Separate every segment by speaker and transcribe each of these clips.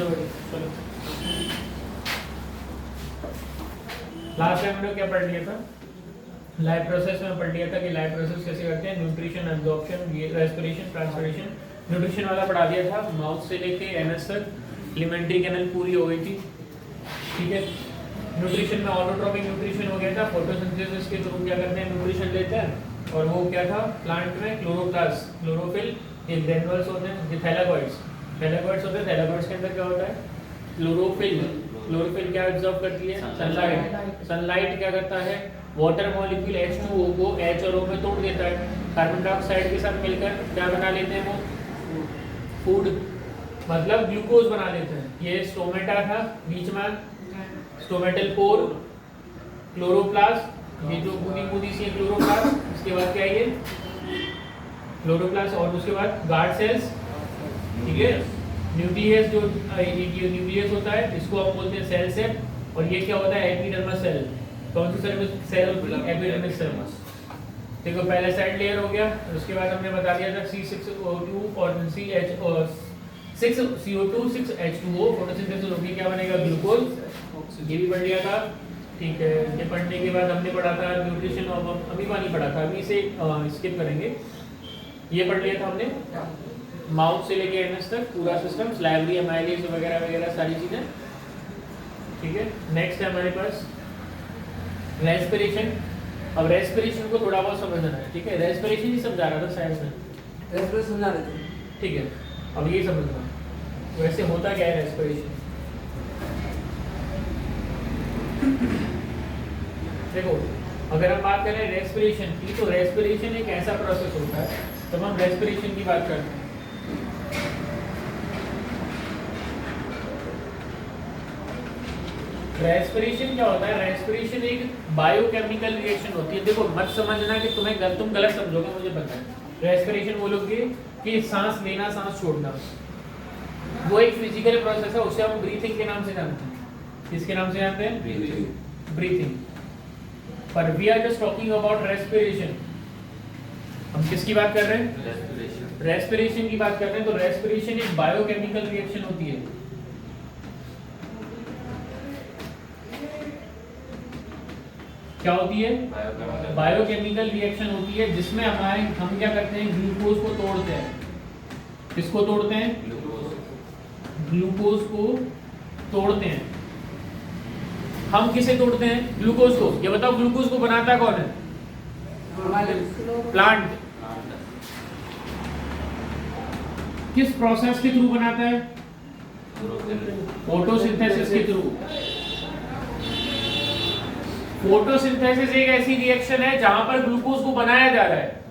Speaker 1: चलो last time हमने क्या पढ़ लिया था, लाइफ प्रोसेस में पढ़ लिया था कि लाइफ प्रोसेस कैसे करते हैं, nutrition, absorption, respiration, transpiration. Nutrition वाला पढ़ा दिया था, माउथ से लेके एनएस तक एलिमेंट्री कैनल पूरी हो गई थी, ठीक है। न्यूट्रिशन में ऑटोट्रोपिक न्यूट्रिशन हो गया था, फोटोसिंथेसिस के थ्रू क्या करते हैं, न्यूट्रिशन लेते हैं, और वो क्या था प्लांट में क्लोरोप्लास्ट, क्लोरोफिल, ये ग्रैन्युल्स होते हैं, ये थैलाकोइड्स होते हैं। थैलाकोइड्स के अंदर क्या होता है, क्लोरोफिल क्या एब्जॉर्ब करती है, सनलाइट क्या करता है, वाटर मॉलिक्यूल H2O को H और O में तोड़ देता है, कार्बन डाइऑक्साइड के साथ मिलकर क्या बना लेते हैं, वो फूड मतलब ग्लूकोज बना लेते हैं। ये स्टोमेटा था, बीच में स्टोमेटल पोर, क्लोरोप्लास्ट, ये जो बूंदी सी है क्लोरोप्लास्ट, उसके बाद क्या है ये क्लोरोप्लास्ट, और उसके बाद गार्ड सेल्स, ठीक है। न्यूक्लियस जो न्यूक्लियस होता है इसको हम बोलते हैं सेल सेट, और ये क्या होता है एपिडर्मस सेल। कौन सी सेल होती है, एपिडर्मिस सेल। देखो पहले सेल लेयर हो गया, उसके बाद हमने बता दिया था C6O2 और C6CO2 6H2O, फोटोसिंथेसिस होगी क्या बनेगा, ग्लूकोज, ये भी पढ़ लिया था, ठीक है। ये पढ़ने के बाद हमने पढ़ा था न्यूट्रिशन, और अभी नहीं पढ़ा था, अभी से स्किप करेंगे। ये पढ़ लिया था हमने माउथ से लेके एनएस तक पूरा सिस्टम, स्लाइवरी, एमाइलेज वगैरह वगैरह सारी चीजें, ठीक है। नेक्स्ट है हमारे पास रेस्पिरेशन। अब रेस्पिरेशन को थोड़ा बहुत समझना है, ठीक है। रेस्पिरेशन ही समझा रहा था साइंस में,
Speaker 2: रेस्पिरेशन समझा रहे थे,
Speaker 1: ठीक है। अब ये समझना वैसे होता क्या है रेस्पिरेशन। देखो अगर हम बात करें रेस्पिरेशन की, तो रेस्पिरेशन एक ऐसा प्रोसेस होता है, तब हम रेस्पिरेशन की बात करते हैं। रेस्पिरेशन क्या होता है, रेस्पिरेशन एक बायोकेमिकल रिएक्शन होती है। देखो मत समझना कि तुम गलत समझोगे, मुझे पता है। रेस्पिरेशन बोलोगे कि सांस लेना सांस छोड़ना, वो एक फिजिकल प्रोसेस है, उसे हम ब्रीथिंग के नाम से जानते हैं। किसके नाम से जानते हैं, ब्रीथिंग। पर we are just talking about respiration. हम किसकी बात कर रहे हैं, रेस्पिरेशन की बात कर रहे हैं। तो रेस्पिरेशन एक बायोकेमिकल रिएक्शन होती है। क्या होती है, बायोकेमिकल रिएक्शन होती है, जिसमें हम क्या करते हैं, ग्लूकोज को तोड़ते हैं। किसको तोड़ते हैं, ग्लूकोज को तोड़ते हैं। हम किसे तोड़ते हैं, ग्लूकोज को। ये बताओ ग्लूकोज को बनाता कौन है, प्लांट। किस प्रोसेस के थ्रू बनाता है, फोटोसिंथेसिस के थ्रू। फोटोसिंथेसिस एक ऐसी रिएक्शन है जहां पर ग्लूकोज को बनाया जा रहा है।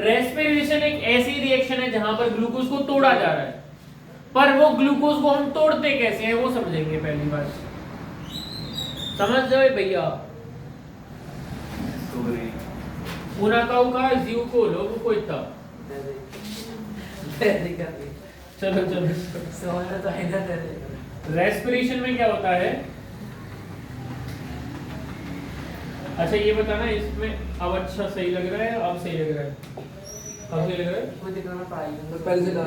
Speaker 1: रेस्पिरेशन एक ऐसी रिएक्शन है जहां पर ग्लूकोज को तोड़ा जा रहा है। पर वो ग्लूकोज को हम तोड़ते कैसे हैं वो समझेंगे पहली बार। समझ जाओ भैया। उनाकाऊ का जीव को लोगों को इतना चलो
Speaker 2: समझना तो है ना।
Speaker 1: रेस्पिरेशन में क्या होता है, अच्छा ये बताना इसमें अब अच्छा सही लग रहा है, अब सही लग रहा है, अब सही लग रहा है,
Speaker 2: कोई दिक्कत ना पढ़ाई तो पहले से लगा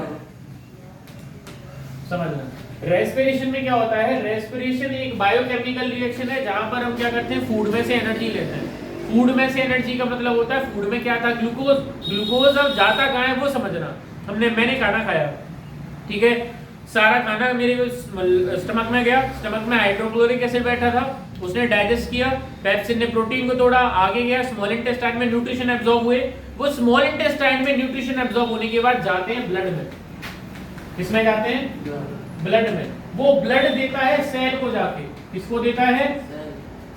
Speaker 1: समझना। रेस्पिरेशन में क्या होता है, रेस्पिरेशन एक बायोकेमिकल रिएक्शन है जहां पर हम क्या करते हैं, फूड में से एनर्जी लेते हैं। फूड में से एनर्जी का मतलब होता है, फूड में क्या था, ग्लूकोज। ग्लूकोज अब जाता कहाँ है वो समझना। मैंने खाना खाया, ठीक है, सारा खाना मेरे स्टमक में गया, स्टमक में हाइड्रोक्लोरिक एसिड बैठा था, उसने डाइजेस्ट किया, पेप्सिन ने प्रोटीन को तोड़ा, आगे गया, स्मॉल इंटेस्टाइन में न्यूट्रिशन एब्जॉर्ब हुए। वो स्मॉल इंटेस्टाइन में न्यूट्रिशन एब्जॉर्ब होने के बाद जाते हैं ब्लड में। किसमें जाते हैं, ब्लड में। वो ब्लड देता है सेल को जाके। किसको देता है,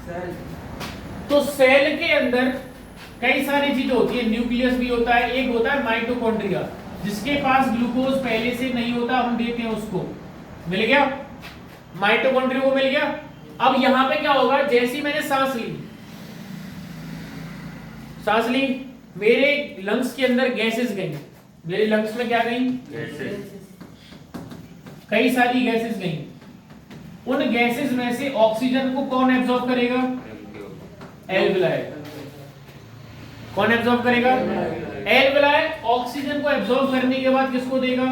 Speaker 2: सेल।
Speaker 1: तो सेल के अंदर कई सारी चीजें होती है, न्यूक्लियस भी होता है, एक होता है माइटोकॉन्ड्रिया, जिसके पास ग्लूकोज पहले से नहीं होता, हम देते हैं उसको। मिल गया, माइटोकॉन्ड्रिया को मिल गया। अब यहां पे क्या होगा, जैसी मैंने सांस ली, मेरे लंग्स के अंदर गैसेस गई। मेरे लंग्स में क्या गई, कई सारी गैसेस गई। उन गैसेस में से ऑक्सीजन को कौन एब्जॉर्ब करेगा, एल्विलाई। कौन एब्जॉर्ब करेगा, एल्विलाई। ऑक्सीजन को एब्जॉर्ब करने के बाद किसको देगा,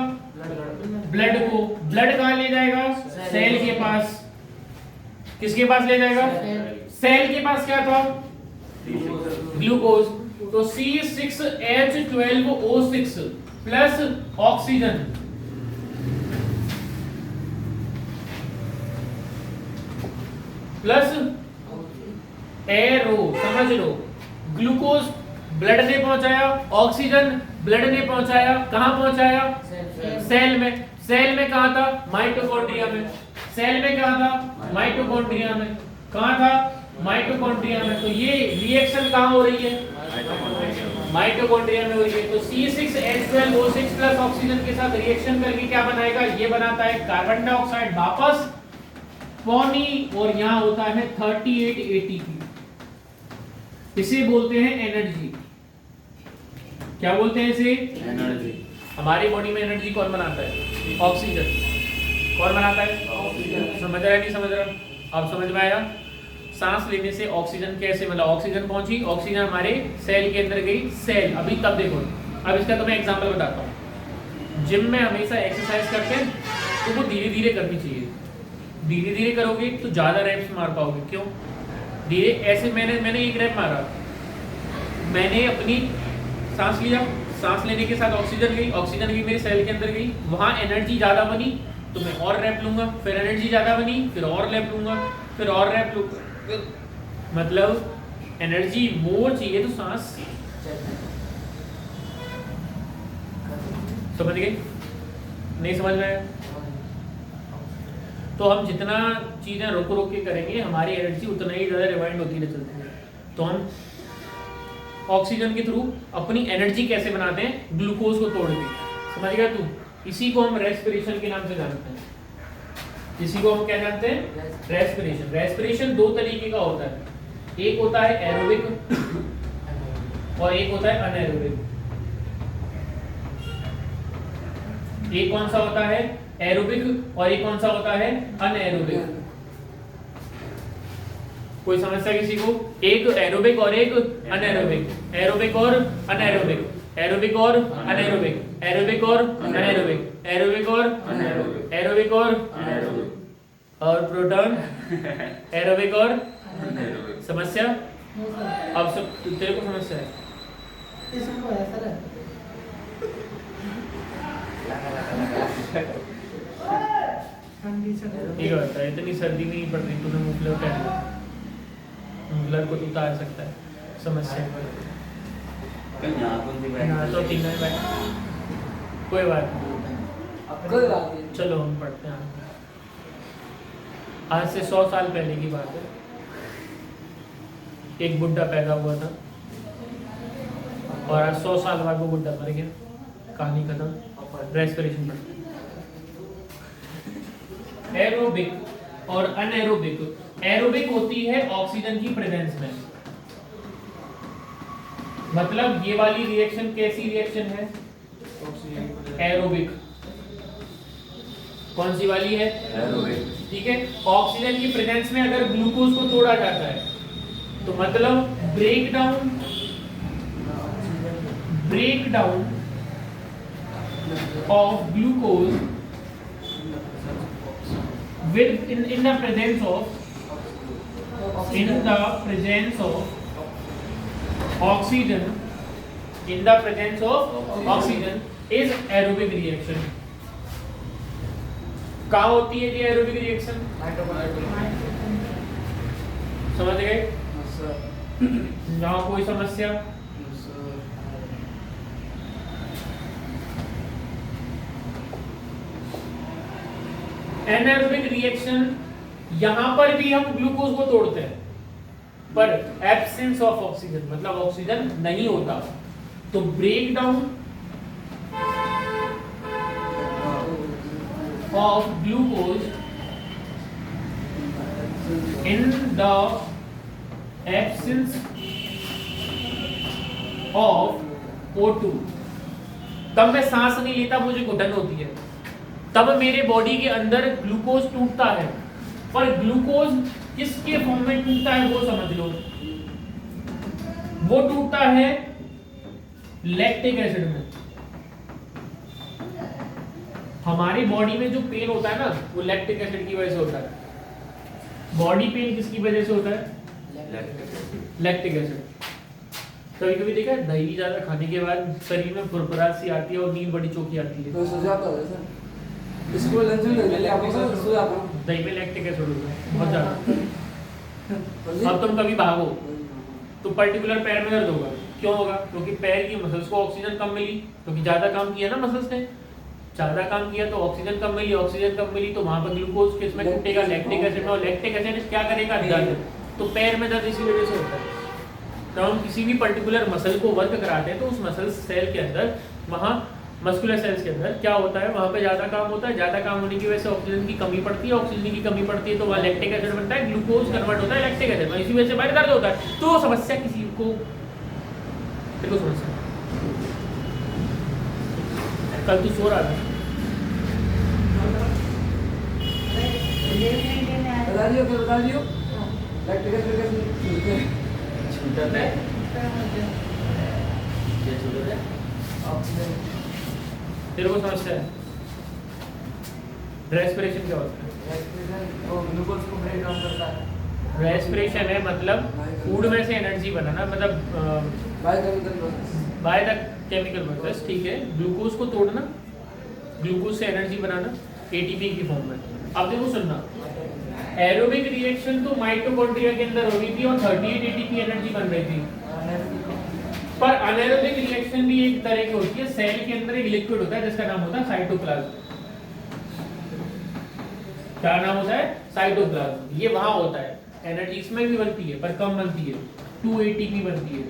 Speaker 1: ब्लड को। ब्लड कहां ले जाएगा, सेल के पास, किसके पास ले जाएगा? सेल के पास क्या था? ग्लूकोज। तो C6H12O6 plus oxygen plus arrow, समझ लो, ग्लूकोज ब्लड ने पहुंचाया, ऑक्सीजन ब्लड ने पहुंचाया, कहां पहुंचाया? सेल में। सेल में कहां था? माइटोकॉन्ड्रिया में। सेल में कहां था? माइटोकॉन्ड्रिया में। कहां था? माइटोकॉन्ड्रिया में। तो ये रिएक्शन कहां हो रही है? माइटोकॉन्ड्रिया में हो रही है। तो C6H12O6 प्लस ऑक्सीजन के साथ रिएक्शन करके क्या बनाएगा? ये बनाता है कार्बन डाइऑक्साइड वापस पौनी, और यहां होता है 38 ATP। इसे बोलते हैं एनर्जी। क्या बोलते हैं इसे?
Speaker 3: एनर्जी।
Speaker 1: हमारी बॉडी में एनर्जी कौन बनाता है? ऑक्सीजन। कौन बनाता है?
Speaker 2: ऑक्सीजन।
Speaker 1: समझ रहा है नहीं समझ रहा? अब समझ में आया? सांस लेने से ऑक्सीजन कैसे मिला? ऑक्सीजन पहुंची, ऑक्सीजन हमारे सेल के अंदर गई। सेल अभी तब देखो, अब इसका तो मैं एग्जांपल बताता हूँ। जिम में हमेशा एक्सरसाइज करते हैं तो वो धीरे धीरे करनी चाहिए। धीरे धीरे करोगे तो ज्यादा रैप्स मार पाओगे। क्यों? धीरे ऐसे मैंने एक रैप मारा, मैंने अपनी सांस लिया, सांस लेने के साथ ऑक्सीजन गई मेरे सेल के अंदर गई, वहां एनर्जी ज्यादा बनी तो मैं और रैप लूंगा, फिर एनर्जी ज्यादा बनी फिर और रैप लूंगा, फिर और रैप लूंगा। मतलब एनर्जी मोर चाहिए तो सांस। समझ गए? नहीं समझ में आया? तो हम जितना चीजें रोक रोक के करेंगे हमारी एनर्जी उतना ही ज्यादा रिवाइंड होती रह चलती है। तो हम ऑक्सीजन के थ्रू अपनी एनर्जी कैसे बनाते हैं? ग्लूकोज को तोड़ के। समझ गया तू? इसी को हम रेस्पिरेशन के नाम से जानते हैं। इसी को हम क्या जानते हैं? रेस्पिरेशन। रेस्पिरेशन दो तरीके का होता है, एक होता है एरोबिक और एक होता है अनएरोबिक। एक कौन सा होता है? एरोबिक, और एक कौन सा होता है? अनएरोबिक। कोई समस्या किसी को? एक एरोबिक और एक अनएरोबिक, एरोबिक और अनएरोबिक, एरोबिक और अनएरोबिक, एरोबिक और अनएरोबिक, एरोबिक और अनएरोबिक, एरोबिक और अनएरोबिक, और प्रोटॉन एरोबिक और अनएरोबिक। समस्या? अब सब तेरे को समस्या है? ठीक है, इतनी सर्दी नहीं पड़ रही, तूने मुफलर पहन लिया, मुफलर को तू उतार सकता है। समस्या
Speaker 3: यहाँ
Speaker 1: तो तीन है भाई, कोई बात नहीं।
Speaker 2: कोई बात नहीं।
Speaker 1: चलो हम पढ़ते हैं। आज से 100 साल पहले की बात है। एक बुड्ढा पैदा हुआ था और आज 100 साल बाद वो बुड्ढा मर गया। कहानी खत्म। रेस्पिरेशन पढ़ते हैं। एरोबिक और अनएरोबिक। एरोबिक होती है ऑक्सीजन की प्रेजेंस में। मतलब ये वाली रिएक्शन कैसी रिएक्शन है? एरोबिक। कौन सी वाली है?
Speaker 3: एरोबिक।
Speaker 1: ठीक है। ऑक्सीजन की प्रेजेंस में अगर ग्लूकोज को तोड़ा जाता है तो मतलब breakdown of glucose in the presence of oxygen is aerobic reaction। कहाँ होती है ये एरोबिक रिएक्शन? समझ गए? यहाँ कोई समस्या? एनारोबिक रिएक्शन, यहां पर भी हम ग्लूकोज को तोड़ते हैं पर एब्सेंस ऑफ ऑक्सीजन, मतलब ऑक्सीजन नहीं होता। तो break down of glucose in the absence of O2। तब मैं सांस नहीं लेता, मुझे घुटन होती है, तब मेरे बॉडी के अंदर ग्लूकोज टूटता है। पर ग्लूकोज किसके फॉर्म में टूटता है वो समझ लो। वो टूटता है लैक्टिक एसिड में। हमारी बॉडी में जो पेन होता है ना वो लैक्टिक एसिड की वजह से होता है। बॉडी पेन किसकी वजह से होता है? Lactic acid. कभी कभी देखा है दही ज्यादा खाने के बाद शरीर में फुरफुराहट सी आती है और नींद बड़ी चौकी आती है।
Speaker 2: तो सो जाता है सर। इसको लंच में ले ले, आप सो जाता हूं।
Speaker 1: दही में लैक्टिक एसिड होता है बहुत ज्यादा। अब तुम कभी भागो तो पर्टिकुलर पैर में दर्द होगा। क्यों होगा? क्योंकि पैर की मसल्स को ऑक्सीजन कम मिली, क्योंकि ज्यादा काम किया ना मसल्स ने, ज्यादा काम किया तो ऑक्सीजन कम मिली, ऑक्सीजन कम मिली तो वहां पर ग्लूकोज किसमें टूटेगा? लैक्टिक एसिड में। और लैक्टिक एसिड क्या करेगा? दर्द। तो पैर में दर्द इसी वजह से होता है। तो हम किसी भी पर्टिकुलर मसल को वर्क कराते हैं तो उस मसल सेल के अंदर, वहाँ मस्कुलर सेल्स के अंदर क्या होता है, वहाँ पे ज़्यादा काम होता है। ज़्यादा काम होने की वजह से ऑक्सीजन की कमी पड़ती है। ऑक्सीजन की कमी पड़ती है तो वहाँ लैक्टिक एसिड बनता है, ग्लूकोज कन्वर्ट होता है लैक्टिक एसिड में, इसी वजह से बाहर दर्द होता है। तो समस्या किसी को देखो, समस्या कल तू सो रहा था,
Speaker 2: बता दियो लैक्टिक एसिड कैसे
Speaker 3: छूटता है ये छूटता है
Speaker 1: तेरे को समस्या है। रेस्पिरेशन क्या होता है?
Speaker 2: रेस्पिरेशन वो ग्लूकोज को ब्रेक डाउन करता है।
Speaker 1: रेस्पिरेशन है मतलब फूड में से एनर्जी बनाना, मतलब
Speaker 2: biochemical process.
Speaker 1: By the chemical process, ठीक है। ग्लूकोज को तोड़ना, ग्लूकोज से एनर्जी बनाना एटीपी की फॉर्म में। अब देखो सुनना, एरोबिक रिएक्शन तो माइटोकॉन्ड्रिया के अंदर हो रही थी और 38 एटीपी एनर्जी बन रही थी। पर अनएरोबिक रिएक्शन भी एक तरह की होती है। सेल के अंदर एक लिक्विड होता है जिसका नाम होता है साइटोप्लाज्म। क्या नाम होता है? साइटोप्लाज्म। ये वहां होता है, एनर्जी इसमें भी बनती है पर कम बनती है, 2 एटीपी बनती है,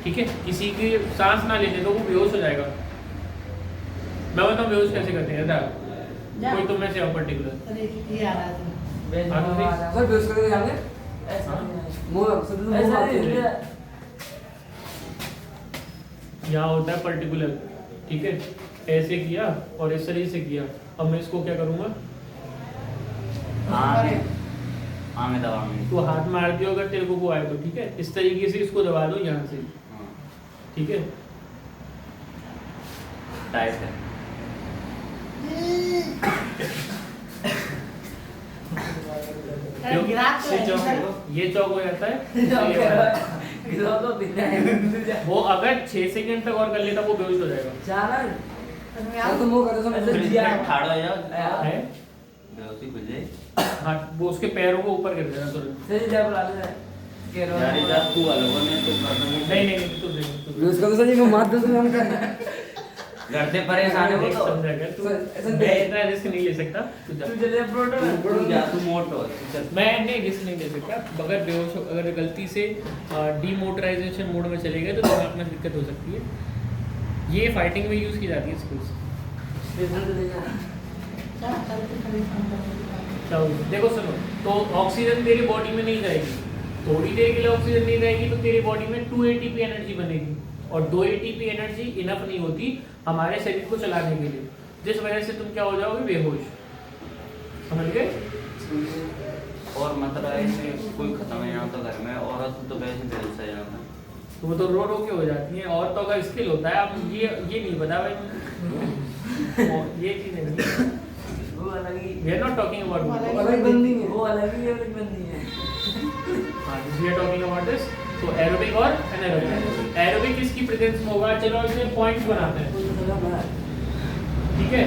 Speaker 1: ठीक है। किसी के सांस ना लेने तो वो बेहोश हो जाएगा। मैं बताऊं बेहोश कैसे करते हैं? कोई तुम में से हो पर्टिकुलर?
Speaker 2: सर बेस करके जाने ऐसा मुंह ऐसा नहीं
Speaker 1: यहाँ होता है पर्टिकुलर, ठीक है। ऐसे किया और इस तरीके से किया। अब मैं इसको क्या करूंगा?
Speaker 3: में दबाऊंगी।
Speaker 1: तो हाथ मार दियो अगर तेरे को वो आए तो, ठीक है। इस तरीके से इसको दबा दो यहाँ से, ठीक है।
Speaker 3: टाइट है।
Speaker 1: ये चौक हो जाता है। वो अगर 6 सेकंड तक और कर लेता वो बेहोश हो जाएगा।
Speaker 2: तो मुंह कर दो
Speaker 3: ठाड़ा जाओ
Speaker 1: है
Speaker 3: बेहोशी खुल जाए।
Speaker 1: हाँ, वो उसके पैरों को ऊपर कर देना तुरंत।
Speaker 2: सही जा बुला ले के रो
Speaker 3: यार इधर तू अलग ने तो
Speaker 1: नहीं तू देख,
Speaker 2: बेस कर दो सर, ये मार दो तो हम कर
Speaker 3: घर से परेशान है वो
Speaker 1: देख
Speaker 3: तो
Speaker 1: समझा कर तू।
Speaker 2: ऐसा
Speaker 1: मैं इतना रिस्क नहीं ले सकता। तू जा।
Speaker 2: तू चले
Speaker 3: तू जा तू मोटो चल।
Speaker 1: मैं नहीं रिस्क नहीं ले सकता। अगर बेहोश अगर गलती से डीमोटराइजेशन मोड में चले गए तो दिमाग में दिक्कत हो सकती है। ये फाइटिंग में यूज की जाती है स्किल्स। देखो सुनो, तो ऑक्सीजन तेरी बॉडी में नहीं रहेगी, थोड़ी देर के लिए ऑक्सीजन नहीं रहेगी तो तेरी बॉडी में 2 एटीपी एनर्जी बनेगी। और 2 एटीपी एनर्जी इनफ नहीं होती हमारे शरीर को चलाने के लिए, जिस वजह से तुम क्या हो जाओगे? बेहोश। समझ गए?
Speaker 3: और मतलब ऐसे कोई खत्म है यहाँ तो घर में औरत तो वैसे बेहोश है यहाँ पे।
Speaker 1: तो वो तो रो रो के हो जाती है। और तो अगर स्किल होता है, अब ये नहीं पता भाई। ये चीज नहीं,
Speaker 2: वो अलग ही
Speaker 1: we are not talking about
Speaker 2: वो अलग बंदी है, वो अलग ही अलग बंदी है।
Speaker 1: हाँ, we are talking about this। तो एरोबिक और एनारोबिक। एरोबिक किसकी प्रेजेंस में होगा? चलो इसमें पॉइंट्स बनाते हैं, ठीक है।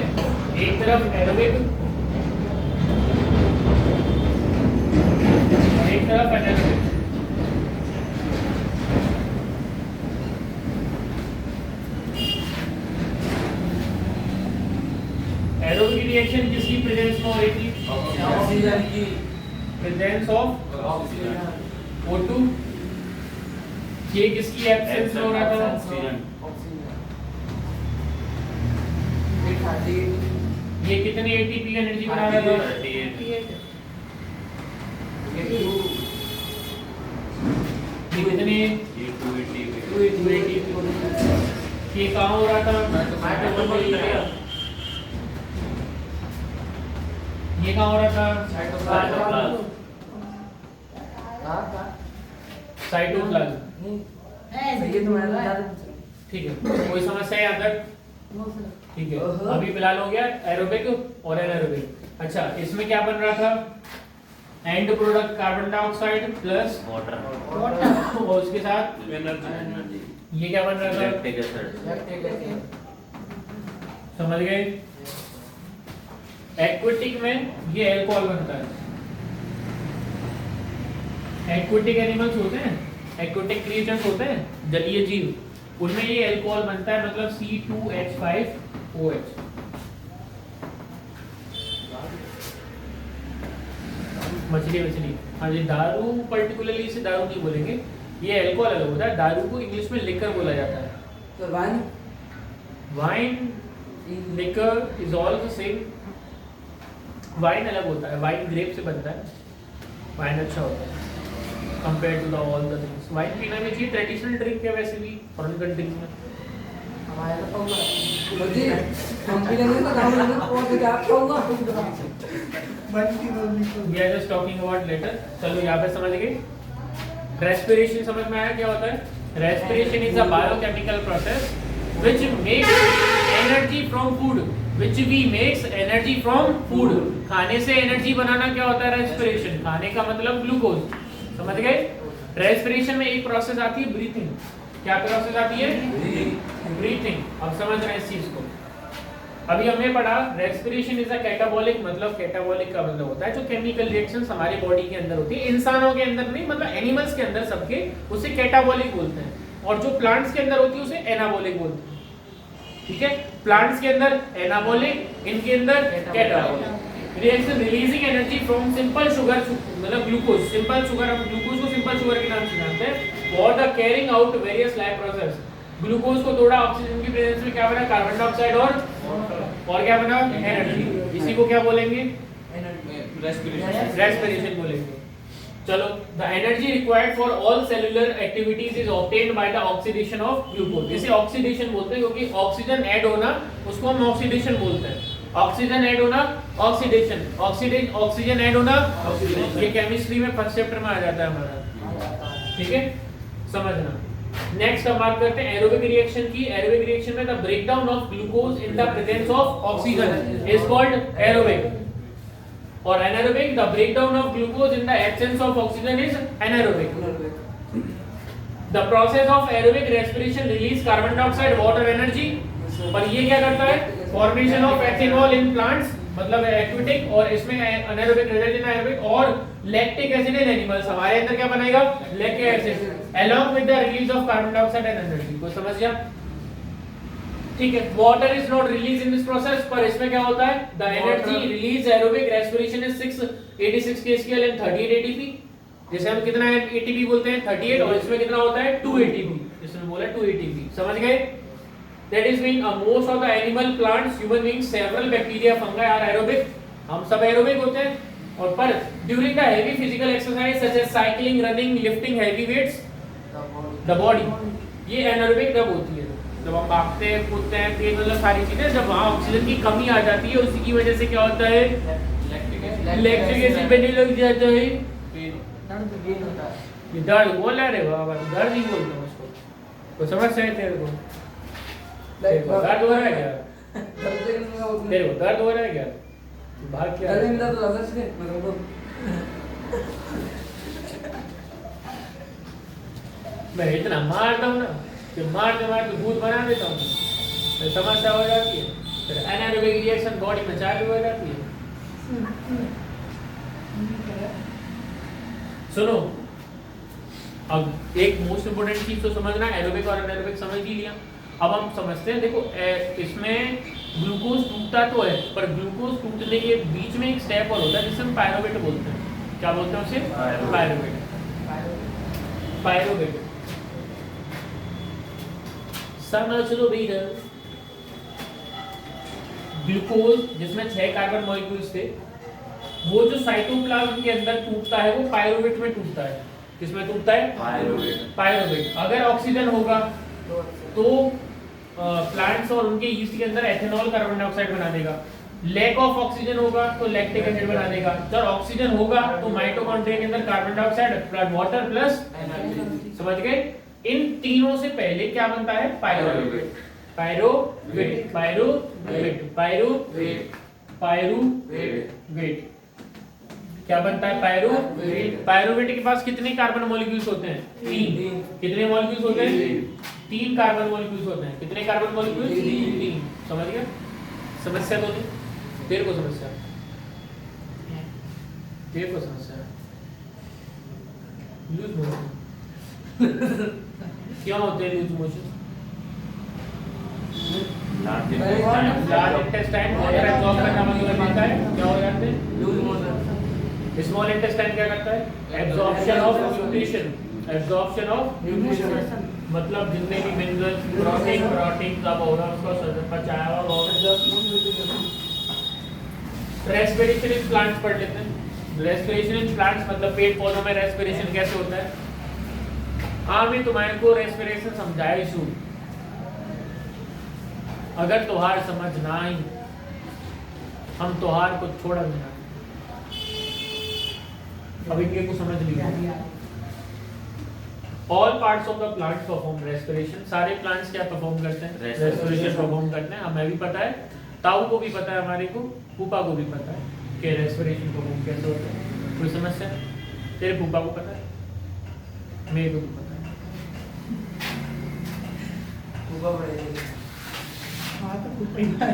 Speaker 1: एक तरफ एरोबिक, एक तरफ एनारोबिक। एरोबिक रिएक्शन किसकी प्रेजेंस में हो रही थी?
Speaker 2: ऑक्सीजन की
Speaker 1: प्रेजेंस ऑफ
Speaker 2: ऑक्सीजन
Speaker 1: O2। ये किसकी एब्सेंस में हो रहा था?
Speaker 3: ऑक्सीजन।
Speaker 1: ये कितनी एटीपी एनर्जी बना रहा था?
Speaker 3: 38।
Speaker 1: ये कितनी?
Speaker 3: ये 280
Speaker 1: ये कहाँ हो रहा था? ये कहाँ हो रहा था? साइटोप्लाज्म।
Speaker 2: ये तुम्हारा
Speaker 1: ठीक है, कोई समस्या है यहाँ तक? ठीक है, अभी फिलहाल हो गया एरोबिक और एनारोबिक। अच्छा, इसमें क्या बन रहा था? And product carbon dioxide plus
Speaker 3: water
Speaker 1: और उसके साथ
Speaker 3: एनर्जी
Speaker 1: ये क्या बन रहा था?
Speaker 3: Lactic acid.
Speaker 1: समझ गए? एक्वेटिक में ये अल्कोहल बनता है। एक्वेटिक एनिमल्स होते हैं, एक्वेटिक क्रिएचर्स होते हैं, जलीय जीव, उनमें ये अल्कोहल बनता है, मतलब C2H5OH। मछली, हाँ जी। दारू पर्टिकुलरली इसे दारू नहीं बोलेंगे, ये अल्कोहल अलग होता है। दारू को इंग्लिश में लिकर बोला जाता है।
Speaker 2: तो wine
Speaker 1: wine, liquor is all the same. Wine अलग होता है, वाइन ग्रेप से बनता है, वाइन अच्छा होता है compare to the all the things. Wine पीना भी चाहिए, ट्रेडिशनल ड्रिंक है वैसे भी फॉरेन कंट्रीज में।
Speaker 2: हमारे तो पाऊंगा मुझे हम भी लेंगे तो हम लेंगे और तो क्या पाऊंगा
Speaker 1: we are just talking about letter. चलो यहाँ पे समझ गए। रेस्पिरेशन समझ में आया क्या होता है? Respiration is a biochemical process which makes energy from food, which we makes energy from food। खाने से एनर्जी बनाना क्या होता है? रेस्पिरेशन। खाने का मतलब ग्लूकोज। समझ गए? रेस्पिरेशन में एक प्रोसेस आती है ब्रीथिंग। क्या प्रोसेस आती है? ब्रीथिंग। अब समझ रहे हैं इस चीज को। अभी हमने पढ़ा रेस्पिरेशन इज अ कैटाबॉलिक, मतलब कैटाबॉलिक का मतलब होता है जो केमिकल रिएक्शंस हमारे बॉडी के अंदर होती है। इंसानों के अंदर नहीं, मतलब एनिमल्स के अंदर सबके, उसे कैटाबॉलिक बोलते हैं। और जो प्लांट्स के अंदर होती है उसे एनाबॉलिक बोलते हैं। ठीक है, प्लांट्स के अंदर एनाबॉलिक, इनके अंदर catabolic. Reaction releasing energy from simple sugar, मतलब ग्लूकोज। सिंपल शुगर, हम ग्लूकोज को सिंपल शुगर के नाम से जानते हैं। For the carrying out various life process. Glucose को तोड़ा, ऑक्सीजन की प्रेजेंस में क्या बना? कार्बन डाइऑक्साइड और क्या बना? एनर्जी। इसी को क्या बोलेंगे? रेस्पिरेशन बोलेंगे। चलो, the energy required for all cellular activities is obtained by the oxidation of glucose. इसे ऑक्सीडेशन बोलते हैं क्योंकि ऑक्सीजन ऐड होना उसको हम ऑक्सीडेशन बोलते हैं। ऑक्सीजन ऐड होना ऑक्सीडेशन, ऑक्सीजन ऐड होना ऑक्सीडेशन। ये केमिस्ट्री में फर्स्ट चैप्टर में आ जाता है हमारा। ठीक है, समझना। नेक्स्ट हम बात करते हैं एरोबिक रिएक्शन की। एरोबिक रिएक्शन में the breakdown of glucose in the presence of oxygen is called aerobic. और anaerobic, the breakdown of glucose in the absence of oxygen is anaerobic. The process of aerobic respiration release carbon dioxide, water, energy. और ये क्या करता है? Formation of ethanol in plants, मतलब aquatic, और इसमें anaerobic result in aerobic. और lactic acid in animals, हमारे अंदर क्या बनाएगा? Lactic acid, along with the release of carbon dioxide and energy। को समझ गया? ठीक है, water is not release in this process, पर इसमें क्या होता है? The energy release aerobic respiration is 686 kcal and 38 ATP। जैसे हम कितना एटीपी बोलते हैं? 38, और इसमें कितना होता है? 2 ATP। इसमें बोला 2 ATP। समझ गए? That is mean most of the animal, plants, human beings, several bacteria, fungi are aerobic। हम सब एरोबिक होते हैं। और पर during the heavy physical exercise such as cycling, running, lifting heavy weights, the body, ये anaerobic तब होती है जब हम भागते हैं, कूदते हैं, तेज, मतलब सारी चीजें, जब वहाँ ऑक्सीजन की कमी आ जाती है, उसी की वजह से क्या होता है? लैक्टिक एसिड बनने लग जाता है। ये दर्द बोल रहे बाबा, दर्द ही बोलते हैं उसको। तो समझ रहे तेरे को? दर्द हो रहा है क्या? तेरे को दर्द हो रहा है क्या? भाग क्या? मैं इतना मारता हूँ ना कि मारते मारते भूत बना देता हूँ, तो समस्या हो जाती है। फिर एनारोबिक रिएक्शन बॉडी में चालू हो जाती है। सुनो, अब एक मोस्ट इंपोर्टेंट चीज तो समझना, एरोबिक और एनारोबिक समझ ही लिया। अब हम समझते हैं, देखो इसमें ग्लूकोज टूटता तो है, पर ग्लूकोज टूटने के बीच में एक स्टेप और होता है जिसे हम पायरुवेट बोलते हैं। क्या बोलते हैं उसे? पायरुवेट। पायरुवेट समझ लो भैया। ग्लूकोज जिसमें 6 कार्बन मॉलिक्यूल्स थे, वो जो साइटोप्लाज्म के अंदर टूटता है वो पायरुवेट में टूटता है। किसमें टूटता है? पायरुवेट। अगर ऑक्सीजन होगा तो प्लांट्स और उनके यीस्ट के अंदर एथेनॉल कार्बन डाइऑक्साइड बना देगा। लैक ऑफ ऑक्सीजन होगा तो लैक्टिक एसिड बना देगा। जब ऑक्सीजन होगा तो माइटोकॉन्ड्रिया के अंदर carbon dioxide plus water plus energy. समझ गए? इन तीनों से पहले क्या बनता है? Pyruvate. Pyruvate pyruvate pyruvate pyruvate क्या बनता है? पायरुवेट। पायरुवेट के पास कितने कार्बन मॉलिक्यूल्स होते हैं? 3। कितने मॉलिक्यूल्स होते हैं? 3 कार्बन मॉलिक्यूल्स होते हैं। कितने कार्बन मॉलिक्यूल्स? 3। समझ गया? समस्या तो नहीं? तेरे को समस्या, तेरे को समस्या लूज मोशन क्यों होते हैं? Loose motion large intestine water absorb करना बंद कर देता है, क्या हो जाते हैं?
Speaker 2: Loose motion.
Speaker 1: स्मॉल इंटेस्टाइन क्या करता है? Absorption of nutrition. Absorption of
Speaker 2: nutrition
Speaker 1: मतलब जितने भी मिनरल्स, प्रोटीन सब होगा उसको पचाया हुआ होगा। रेस्पिरेशन इन प्लांट्स पढ़ लेते हैं। रेस्पिरेशन इन प्लांट्स मतलब पेड़ पौधों में रेस्पिरेशन कैसे होता है? हाँ, मैं तुम्हारे को रेस्पिरेशन समझाइशू, अगर तोहार समझ ना आई हम तोहार को छोड़ देना। अब इनके को समझ लिया। All parts of the plant perform respiration. सारे प्लांट्स क्या परफॉर्म करते हैं? रेस्पिरेशन परफॉर्म करते हैं। हमें भी पता है, ताऊ को भी पता है, हमारे को फूफा को भी पता है कि रेस्पिरेशन परफॉर्म कैसे होता है। कोई समस्या? तेरे फूफा को पता है, मेरे को भी पता है।
Speaker 2: ऊपर बढ़ेगी।
Speaker 4: हाँ तो कुछ नहीं है।